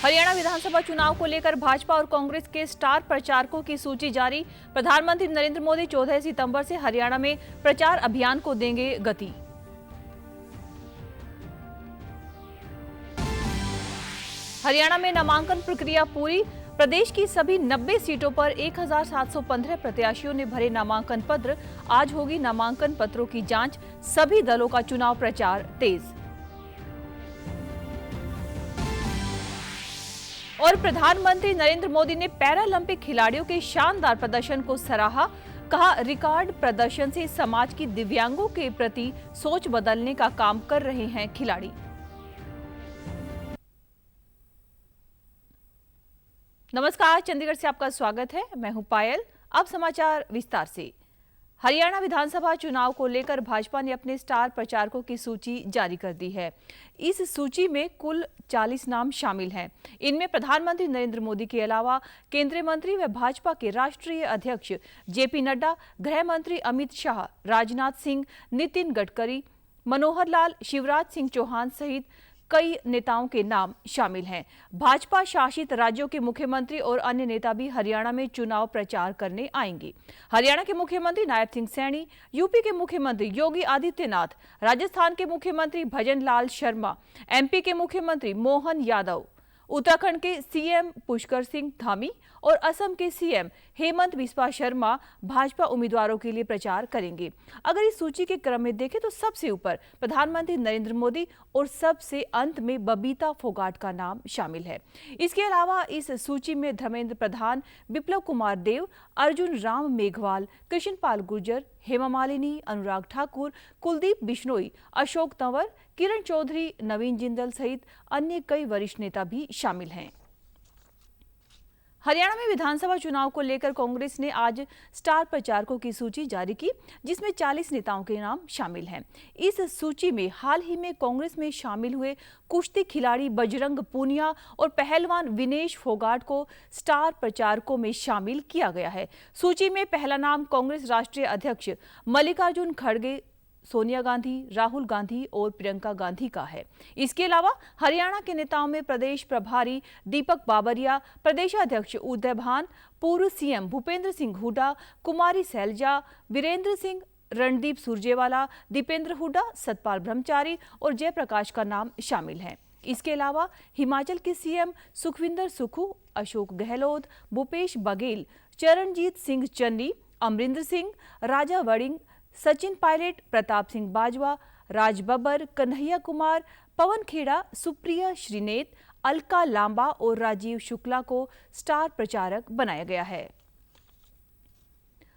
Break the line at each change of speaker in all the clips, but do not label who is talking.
हरियाणा विधानसभा चुनाव को लेकर भाजपा और कांग्रेस के स्टार प्रचारकों की सूची जारी। प्रधानमंत्री नरेंद्र मोदी 14 सितंबर से हरियाणा में प्रचार अभियान को देंगे गति। हरियाणा में नामांकन प्रक्रिया पूरी। प्रदेश की सभी 90 सीटों पर 1715 प्रत्याशियों ने भरे नामांकन पत्र। आज होगी नामांकन पत्रों की जांच। सभी दलों का चुनाव प्रचार तेज। और प्रधानमंत्री नरेंद्र मोदी ने पैरालंपिक खिलाड़ियों के शानदार प्रदर्शन को सराहा। कहा, रिकॉर्ड प्रदर्शन से समाज की दिव्यांगों के प्रति सोच बदलने का काम कर रहे हैं खिलाड़ी। नमस्कार, चंडीगढ़ से आपका स्वागत है। मैं हूं पायल। अब समाचार विस्तार से। हरियाणा विधानसभा चुनाव को लेकर भाजपा ने अपने स्टार प्रचारकों की सूची जारी कर दी है। इस सूची में कुल 40 नाम शामिल हैं। इनमें प्रधानमंत्री नरेंद्र मोदी के अलावा केंद्रीय मंत्री व भाजपा के राष्ट्रीय अध्यक्ष जेपी नड्डा, गृह मंत्री अमित शाह, राजनाथ सिंह, नितिन गडकरी, मनोहर लाल, शिवराज सिंह चौहान सहित कई नेताओं के नाम शामिल हैं। भाजपा शासित राज्यों के मुख्यमंत्री और अन्य नेता भी हरियाणा में चुनाव प्रचार करने आएंगे। हरियाणा के मुख्यमंत्री नायब सिंह सैनी, यूपी के मुख्यमंत्री योगी आदित्यनाथ, राजस्थान के मुख्यमंत्री भजन लाल शर्मा, एमपी के मुख्यमंत्री मोहन यादव, उत्तराखंड के सीएम पुष्कर सिंह धामी और असम के सीएम हेमंत बिस्वा शर्मा भाजपा उम्मीदवारों के लिए प्रचार करेंगे। अगर इस सूची के क्रम में देखें तो सबसे ऊपर प्रधानमंत्री नरेंद्र मोदी और सबसे अंत में बबीता फोगाट का नाम शामिल है। इसके अलावा इस सूची में धर्मेंद्र प्रधान, बिप्लब कुमार देव, अर्जुन राम मेघवाल, कृष्ण पाल गुर्जर, हेमा मालिनी, अनुराग ठाकुर, कुलदीप बिश्नोई, अशोक तंवर, किरण चौधरी, नवीन जिंदल सहित अन्य कई वरिष्ठ नेता भी शामिल हैं। हरियाणा में विधानसभा चुनाव को लेकर कांग्रेस ने आज स्टार प्रचारकों की सूची जारी की, जिसमें 40 नेताओं के नाम शामिल हैं। इस सूची में हाल ही में कांग्रेस में शामिल हुए कुश्ती खिलाड़ी बजरंग पूनिया और पहलवान विनेश फोगाट को स्टार प्रचारकों में शामिल किया गया है। सूची में पहला नाम कांग्रेस राष्ट्रीय अध्यक्ष मल्लिकार्जुन खड़गे, सोनिया गांधी, राहुल गांधी और प्रियंका गांधी का है। इसके अलावा हरियाणा के नेताओं में प्रदेश प्रभारी दीपक बाबरिया, प्रदेशाध्यक्ष उदय भान, पूर्व सीएम भूपेंद्र सिंह हुड्डा, कुमारी सैलजा, वीरेंद्र सिंह, रणदीप सुरजेवाला, दीपेंद्र हुड्डा, सतपाल ब्रह्मचारी और जयप्रकाश का नाम शामिल है। इसके अलावा हिमाचल के सीएम सुखविंदर सुक्खू, अशोक गहलोत, भूपेश बघेल, चरणजीत सिंह चन्नी, अमरिंदर सिंह, राजा वड़िंग, सचिन पायलट, प्रताप सिंह बाजवा, राज बब्बर, कन्हैया कुमार, पवन खेड़ा, सुप्रिया श्रीनेत, अलका लांबा और राजीव शुक्ला को स्टार प्रचारक बनाया गया है।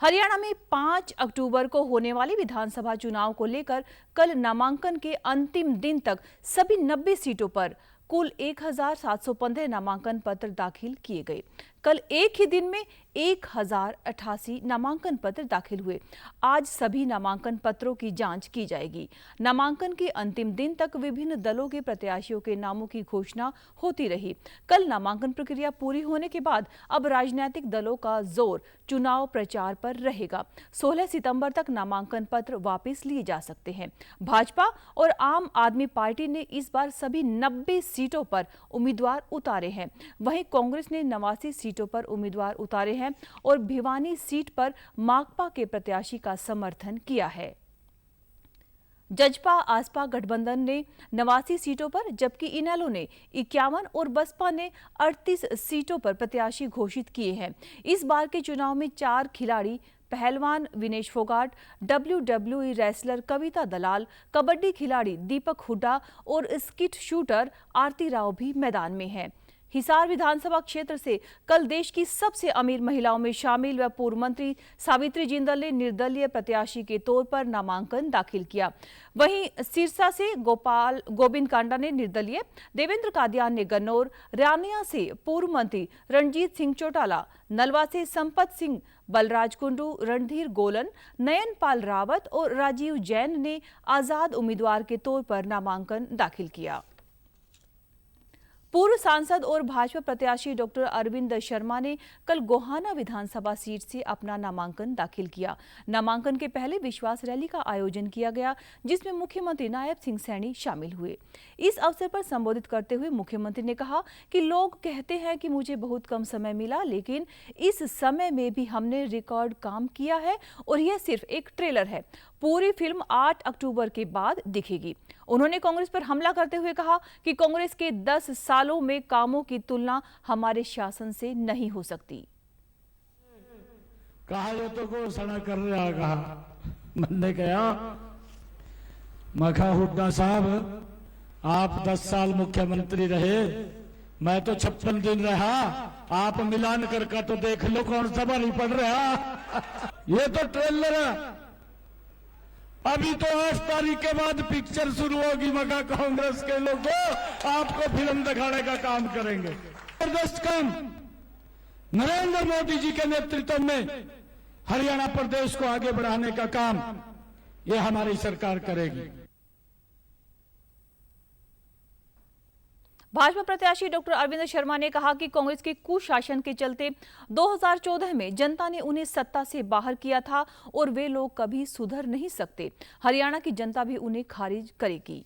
हरियाणा में 5 अक्टूबर को होने वाले विधानसभा चुनाव को लेकर कल नामांकन के अंतिम दिन तक सभी 90 सीटों पर कुल 1715 नामांकन पत्र दाखिल किए गए। कल एक ही दिन में 1088 नामांकन पत्र दाखिल हुए। आज सभी नामांकन पत्रों की जांच की जाएगी। नामांकन के अंतिम दिन तक विभिन्न दलों के प्रत्याशियों के नामों की घोषणा होती रही। कल नामांकन प्रक्रिया पूरी होने के बाद अब राजनीतिक दलों का जोर चुनाव प्रचार पर रहेगा। 16 सितंबर तक नामांकन पत्र वापस लिए जा सकते हैं। भाजपा और आम आदमी पार्टी ने इस बार सभी 90 सीटों पर उम्मीदवार उतारे हैं। वहीं कांग्रेस ने 89 सीटों पर उम्मीदवार उतारे हैं और भिवानी सीट पर माकपा के प्रत्याशी का समर्थन किया है। जजपा आसपा गठबंधन ने 89 सीटों पर, जबकि इनेलो ने 51 और बसपा ने 38 सीटों पर प्रत्याशी घोषित किए हैं। इस बार के चुनाव में 4 खिलाड़ी पहलवान विनेश फोगाट, WWE रेसलर कविता दलाल, कबड्डी खिलाड़ी दीपक हुड्डा और स्किट शूटर आरती राव भी मैदान में हैं। हिसार विधानसभा क्षेत्र से कल देश की सबसे अमीर महिलाओं में शामिल व पूर्व मंत्री सावित्री जिंदल ने निर्दलीय प्रत्याशी के तौर पर नामांकन दाखिल किया। वहीं सिरसा से गोविंद कांडा ने निर्दलीय, देवेंद्र कादियान ने गन्नौर, रानिया से पूर्व मंत्री रणजीत सिंह चौटाला, नलवा से संपत सिंह, बलराज कुंडू, रणधीर गोलन, नयन पाल रावत और राजीव जैन ने आजाद उम्मीदवार के तौर पर नामांकन दाखिल किया। पूर्व सांसद और भाजपा प्रत्याशी डॉक्टर अरविंद शर्मा ने कल गोहाना विधानसभा सीट से अपना नामांकन दाखिल किया। नामांकन के पहले विश्वास रैली का आयोजन किया गया, जिसमें मुख्यमंत्री नायब सिंह सैनी शामिल हुए। इस अवसर पर संबोधित करते हुए मुख्यमंत्री ने कहा कि लोग कहते हैं कि मुझे बहुत कम समय मिला, लेकिन इस समय में भी हमने रिकॉर्ड काम किया है और यह सिर्फ एक ट्रेलर है। पूरी फिल्म 8 अक्टूबर के बाद दिखेगी। उन्होंने कांग्रेस पर हमला करते हुए कहा कि कांग्रेस के 10 सालों में कामों की तुलना हमारे शासन से नहीं हो सकती।
कहा ये तो घोषणा कर रहा कहा मैंने कहा मखा हुड्डा साहब, आप 10 साल मुख्यमंत्री रहे, मैं तो 56 दिन रहा, आप मिलान करके तो देख लो कौन सा भारी पड़ रहा। ये तो ट्रेलर है, अभी तो 8 तारीख के बाद पिक्चर शुरू होगी। मगा कांग्रेस के लोगों आपको फिल्म दिखाने का काम करेंगे। जबरदस्त काम नरेंद्र मोदी जी के नेतृत्व में हरियाणा प्रदेश को आगे बढ़ाने का काम ये हमारी सरकार करेगी।
भाजपा प्रत्याशी डॉक्टर अरविंद शर्मा ने कहा कि कांग्रेस के कुशासन के चलते 2014 में जनता ने उन्हें सत्ता से बाहर किया था और वे लोग कभी सुधर नहीं सकते। हरियाणा की जनता भी उन्हें खारिज करेगी।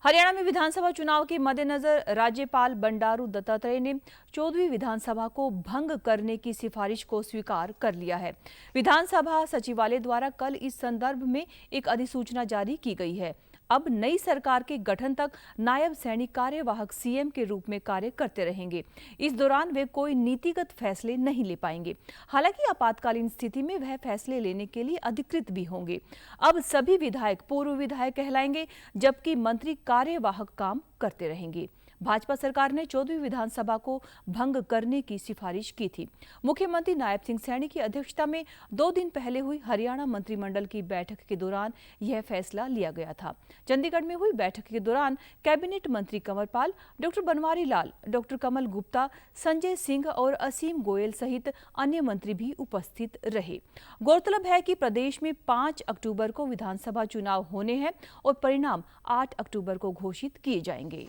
हरियाणा में विधानसभा चुनाव के मद्देनजर राज्यपाल बंडारू दत्तात्रेय ने 14वीं विधानसभा को भंग करने की सिफारिश को स्वीकार कर लिया है। विधानसभा सचिवालय द्वारा कल इस संदर्भ में एक अधिसूचना जारी की गई है। अब नई सरकार के गठन तक नायब सैनिक कार्यवाहक सीएम के रूप में कार्य करते रहेंगे। इस दौरान वे कोई नीतिगत फैसले नहीं ले पाएंगे। हालांकि आपातकालीन स्थिति में वह फैसले लेने के लिए अधिकृत भी होंगे। अब सभी विधायक पूर्व विधायक कहलाएंगे, जबकि मंत्री कार्यवाहक काम करते रहेंगे। भाजपा सरकार ने 14वीं विधानसभा को भंग करने की सिफारिश की थी। मुख्यमंत्री नायब सिंह सैनी की अध्यक्षता में 2 दिन पहले हुई हरियाणा मंत्रिमंडल की बैठक के दौरान यह फैसला लिया गया था। चंडीगढ़ में हुई बैठक के दौरान कैबिनेट मंत्री कंवर पाल, डॉक्टर बनवारी लाल, डॉक्टर कमल गुप्ता, संजय सिंह और असीम गोयल सहित अन्य मंत्री भी उपस्थित रहे। गौरतलब है कि प्रदेश में 5 अक्टूबर को विधानसभा चुनाव होने हैं और परिणाम 8 अक्टूबर को घोषित किए जाएंगे।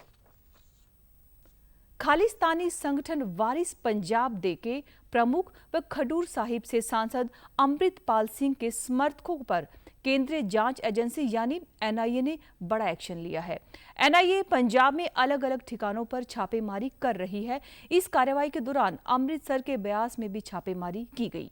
खालिस्तानी संगठन वारिस पंजाब डे के प्रमुख व खडूर साहिब से सांसद अमृतपाल सिंह के समर्थकों पर केंद्रीय जांच एजेंसी यानी एनआईए ने बड़ा एक्शन लिया है। एनआईए पंजाब में अलग अलग ठिकानों पर छापेमारी कर रही है। इस कार्रवाई के दौरान अमृतसर के ब्यास में भी छापेमारी की गई।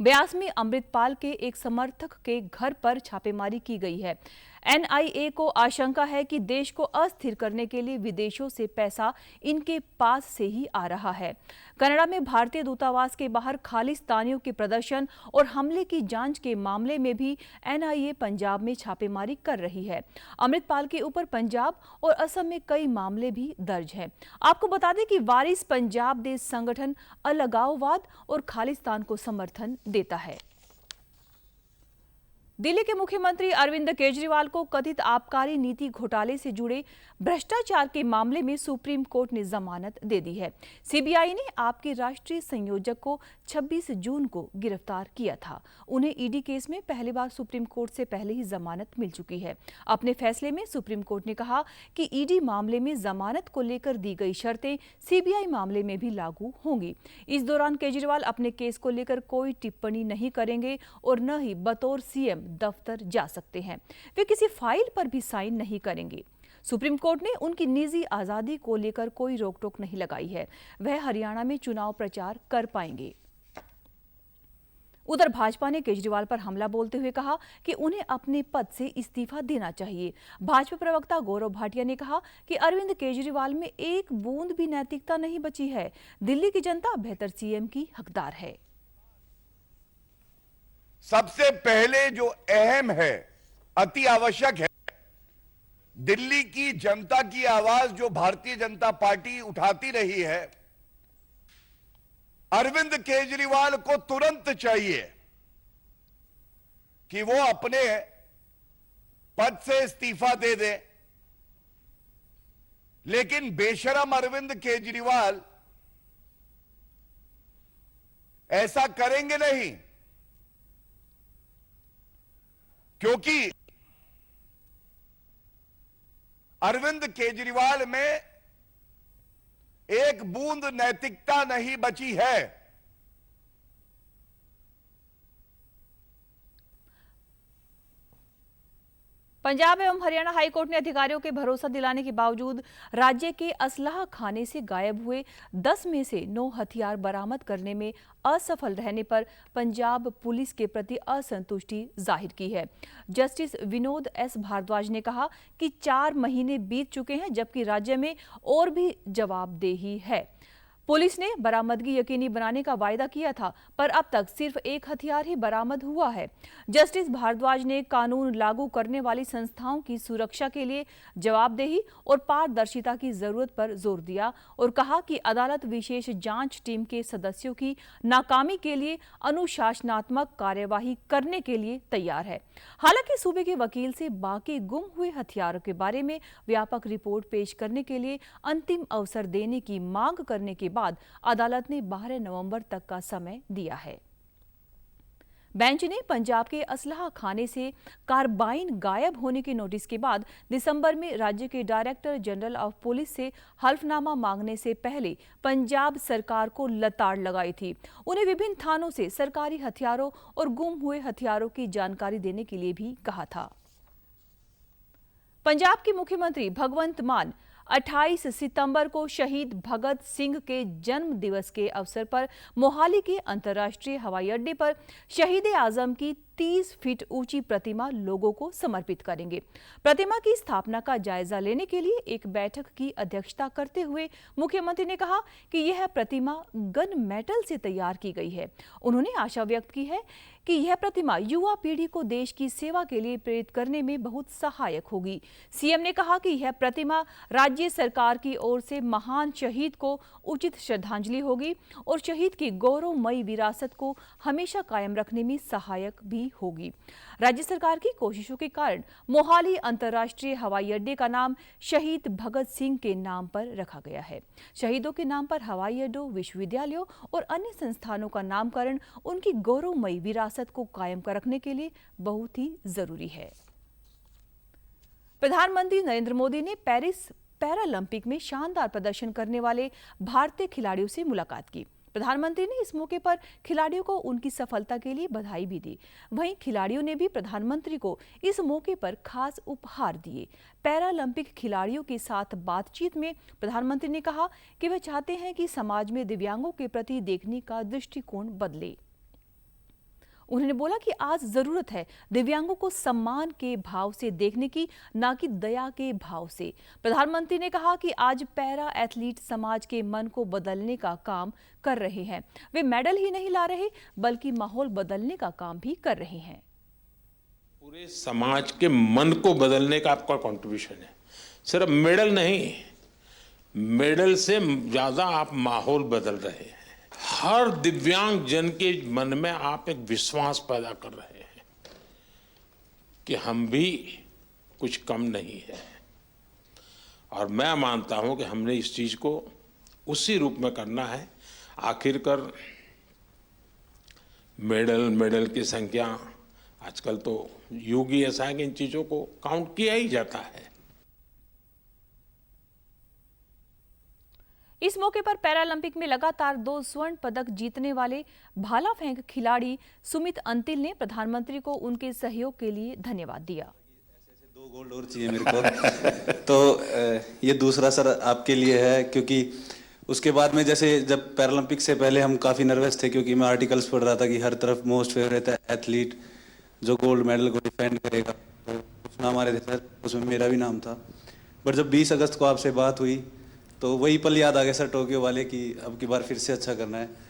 ब्यास में अमृतपाल के एक समर्थक के घर पर छापेमारी की गई है। एनआईए को आशंका है कि देश को अस्थिर करने के लिए विदेशों से पैसा इनके पास से ही आ रहा है। कनाडा में भारतीय दूतावास के बाहर खालिस्तानियों के प्रदर्शन और हमले की जांच के मामले में भी एनआईए पंजाब में छापेमारी कर रही है। अमृतपाल के ऊपर पंजाब और असम में कई मामले भी दर्ज हैं। आपको बता दें कि वारिस पंजाब देश संगठन अलगाववाद और खालिस्तान को समर्थन देता है। दिल्ली के मुख्यमंत्री अरविंद केजरीवाल को कथित आबकारी नीति घोटाले से जुड़े भ्रष्टाचार के मामले में सुप्रीम कोर्ट ने जमानत दे दी है। सीबीआई ने आप के राष्ट्रीय संयोजक को 26 जून को गिरफ्तार किया था। उन्हें ईडी केस में पहली बार सुप्रीम कोर्ट से पहले ही जमानत मिल चुकी है। अपने फैसले में सुप्रीम कोर्ट ने कहा कि ईडी मामले में जमानत को लेकर दी गई शर्तें सीबीआई मामले में भी लागू होंगी। इस दौरान केजरीवाल अपने केस को लेकर कोई टिप्पणी नहीं करेंगे और न ही बतौर सीएम दफ्तर जा सकते हैं। वे किसी फाइल पर भी साइन नहीं करेंगे। सुप्रीम कोर्ट ने उनकी निजी आजादी को लेकर कोई रोक-टोक नहीं लगाई है। वह हरियाणा में चुनाव प्रचार कर पाएंगे। उधर भाजपा ने केजरीवाल पर हमला बोलते हुए कहा कि उन्हें अपने पद से इस्तीफा देना चाहिए। भाजपा प्रवक्ता गौरव भाटिया ने कहा कि अरविंद केजरीवाल में एक बूंद भी नैतिकता नहीं बची है। दिल्ली की जनता बेहतर सीएम की हकदार है।
सबसे पहले जो अहम है, अति आवश्यक है, दिल्ली की जनता की आवाज जो भारतीय जनता पार्टी उठाती रही है, अरविंद केजरीवाल को तुरंत चाहिए कि वो अपने पद से इस्तीफा दे दे। लेकिन बेशरम अरविंद केजरीवाल ऐसा करेंगे नहीं, क्योंकि अरविंद केजरीवाल में एक बूंद नैतिकता नहीं बची है।
पंजाब एवं हरियाणा हाईकोर्ट ने अधिकारियों के भरोसा दिलाने के बावजूद राज्य के असलाह खाने से गायब हुए 10 में से 9 हथियार बरामद करने में असफल रहने पर पंजाब पुलिस के प्रति असंतुष्टि जाहिर की है। जस्टिस विनोद एस भारद्वाज ने कहा कि 4 महीने बीत चुके हैं, जबकि राज्य में और भी जवाबदेही है। पुलिस ने बरामदगी यकीनी बनाने का वायदा किया था, पर अब तक सिर्फ 1 हथियार ही बरामद हुआ है। जस्टिस भारद्वाज ने कानून लागू करने वाली संस्थाओं की सुरक्षा के लिए जवाबदेही और पारदर्शिता की जरूरत पर जोर दिया और कहा कि अदालत विशेष जांच टीम के सदस्यों की नाकामी के लिए अनुशासनात्मक कार्यवाही करने के लिए तैयार है। हालांकि सूबे के वकील से बाकी गुम हुए हथियारों के बारे में व्यापक रिपोर्ट पेश करने के लिए अंतिम अवसर देने की मांग करने के बाद अदालत ने 12 नवंबर तक का समय दिया है। बेंच ने पंजाब के असलाह खाने से कार्बाइन गायब होने के नोटिस के बाद दिसंबर में राज्य के डायरेक्टर जनरल ऑफ पुलिस से हल्फनामा मांगने से पहले पंजाब सरकार को लताड़ लगाई थी। उन्हें विभिन्न थानों से सरकारी हथियारों और गुम हुए हथियारों की जानकारी देने के लिए भी कहा था। पंजाब के मुख्यमंत्री भगवंत मान 28 सितंबर को शहीद भगत सिंह के जन्म दिवस के अवसर पर मोहाली के अंतर्राष्ट्रीय हवाई अड्डे पर शहीद आजम की 30 फीट ऊंची प्रतिमा लोगों को समर्पित करेंगे। प्रतिमा की स्थापना का जायजा लेने के लिए एक बैठक की अध्यक्षता करते हुए मुख्यमंत्री ने कहा कि यह प्रतिमा गन मेटल से तैयार की गई है। उन्होंने आशा व्यक्त की है कि यह प्रतिमा युवा पीढ़ी को देश की सेवा के लिए प्रेरित करने में बहुत सहायक होगी। सीएम ने कहा कि यह प्रतिमा राज्य सरकार की ओर से महान शहीद को उचित श्रद्धांजलि होगी और शहीद की गौरवमयी विरासत को हमेशा कायम रखने में सहायक भी होगी। राज्य सरकार की कोशिशों के कारण मोहाली अंतर्राष्ट्रीय हवाई अड्डे का नाम शहीद भगत सिंह के नाम पर रखा गया है। शहीदों के नाम पर हवाई अड्डों, विश्वविद्यालयों और अन्य संस्थानों का नामकरण उनकी गौरवमयी विरासत को कायम रखने के लिए बहुत ही जरूरी है। प्रधानमंत्री नरेंद्र मोदी ने पेरिस पैरालंपिक में शानदार प्रदर्शन करने वाले भारतीय खिलाड़ियों से मुलाकात की। प्रधानमंत्री ने इस मौके पर खिलाड़ियों को उनकी सफलता के लिए बधाई भी दी। वहीं खिलाड़ियों ने भी प्रधानमंत्री को इस मौके पर खास उपहार दिए। पैरालंपिक खिलाड़ियों के साथ बातचीत में प्रधानमंत्री ने कहा कि वे चाहते हैं कि समाज में दिव्यांगों के प्रति देखने का दृष्टिकोण बदले। उन्होंने बोला कि आज जरूरत है दिव्यांगों को सम्मान के भाव से देखने की, ना कि दया के भाव से। प्रधानमंत्री ने कहा कि आज पैरा एथलीट समाज के मन को बदलने का काम कर रहे हैं। वे मेडल ही नहीं ला रहे, बल्कि माहौल बदलने का काम भी कर रहे हैं।
पूरे समाज के मन को बदलने का आपका कंट्रीब्यूशन है। सिर्फ मेडल नहीं, मेडल से ज्यादा आप माहौल बदल रहे हैं। हर दिव्यांग जन के मन में आप एक विश्वास पैदा कर रहे हैं कि हम भी कुछ कम नहीं है। और मैं मानता हूं कि हमने इस चीज को उसी रूप में करना है। आखिरकार मेडल की संख्या, आजकल तो युग ही ऐसा है कि इन चीजों को काउंट किया ही जाता है।
इस मौके पर पैरालंपिक में लगातार 2 स्वर्ण पदक जीतने वाले भाला फेंक खिलाड़ी सुमित अंतिल ने प्रधानमंत्री को उनके सहयोग के लिए धन्यवाद दिया।
ऐसे 2 गोल्ड और चाहिए मेरे को। तो ये दूसरा सर आपके लिए है, क्योंकि उसके बाद में जैसे जब पैरालंपिक से पहले हम काफ़ी नर्वस थे, क्योंकि मैं आर्टिकल्स पढ़ रहा था कि हर तरफ मोस्ट फेवरेट है एथलीट जो गोल्ड मेडल को डिफेंड करेगा, तो उसमें हमारे थे सर, उसमें मेरा भी नाम था। बट जब 20 अगस्त को आपसे बात हुई तो वही पल याद आ गया सर, टोक्यो वाले, कि अब की बार फिर से अच्छा करना है।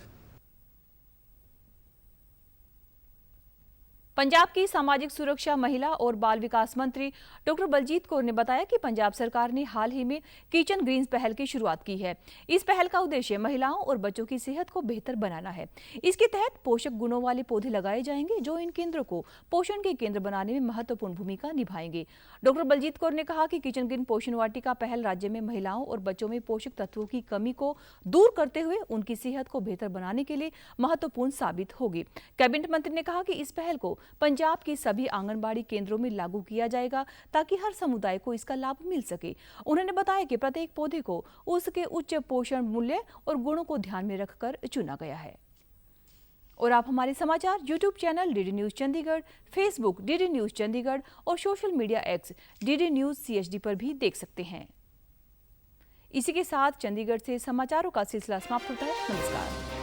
पंजाब की सामाजिक सुरक्षा, महिला और बाल विकास मंत्री डॉक्टर बलजीत कौर ने बताया कि पंजाब सरकार ने हाल ही में किचन ग्रीन्स पहल की शुरुआत की है। इस पहल का उद्देश्य महिलाओं और बच्चों की सेहत को बेहतर बनाना है। इसके तहत पोषक गुणों वाले पौधे लगाए जाएंगे जो इन केंद्रों को पोषण के केंद्र बनाने में महत्वपूर्ण भूमिका निभाएंगे। डॉक्टर बलजीत कौर ने कहा कि किचन ग्रीन पोषण वाटिका पहल राज्य में महिलाओं और बच्चों में पोषक तत्वों की कमी को दूर करते हुए उनकी सेहत को बेहतर बनाने के लिए महत्वपूर्ण साबित होगी। कैबिनेट मंत्री ने कहा कि इस पहल को पंजाब के सभी आंगनबाड़ी केंद्रों में लागू किया जाएगा ताकि हर समुदाय को इसका लाभ मिल सके। उन्होंने बताया कि प्रत्येक पौधे को उसके उच्च पोषण मूल्य और गुणों को ध्यान में रखकर चुना गया है। और आप हमारे समाचार YouTube channel DD news Chandigarh, Facebook DD news Chandigarh और social media X DD news CHD पर भी देख सकते हैं। इसी के साथ चंडीगढ़ से समाचारों का सिलसिला समाप्त होता है। नमस्कार।